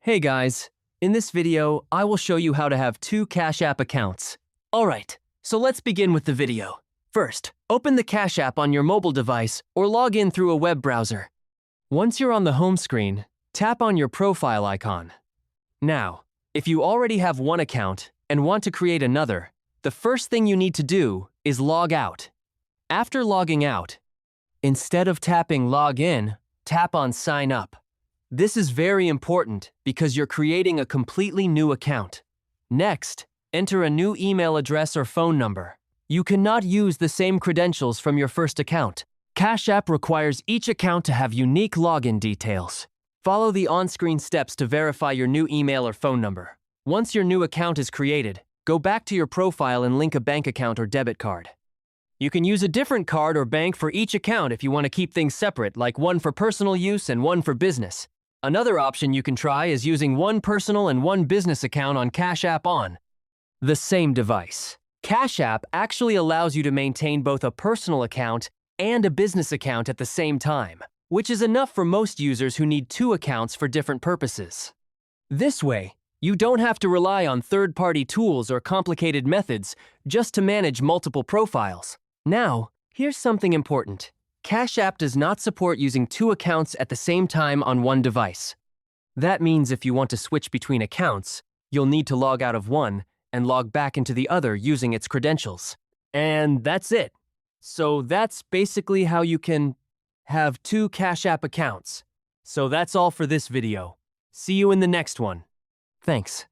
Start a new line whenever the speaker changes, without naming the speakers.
Hey guys, in this video, I will show you how to have two Cash App accounts. Alright, so let's begin with the video. First, open the Cash App on your mobile device or log in through a web browser. Once you're on the home screen, tap on your profile icon. Now, if you already have one account and want to create another, the first thing you need to do is log out. After logging out, instead of tapping Log In, tap on Sign Up. This is very important because you're creating a completely new account. Next, enter a new email address or phone number. You cannot use the same credentials from your first account. Cash App requires each account to have unique login details. Follow the on-screen steps to verify your new email or phone number. Once your new account is created, go back to your profile and link a bank account or debit card. You can use a different card or bank for each account if you want to keep things separate, like one for personal use and one for business. Another option you can try is using one personal and one business account on Cash App on the same device. Cash App actually allows you to maintain both a personal account and a business account at the same time, which is enough for most users who need two accounts for different purposes. This way, you don't have to rely on third-party tools or complicated methods just to manage multiple profiles. Now, here's something important. Cash App does not support using two accounts at the same time on one device. That means if you want to switch between accounts, you'll need to log out of one and log back into the other using its credentials. And that's it. So that's basically how you can have two Cash App accounts. So that's all for this video. See you in the next one. Thanks.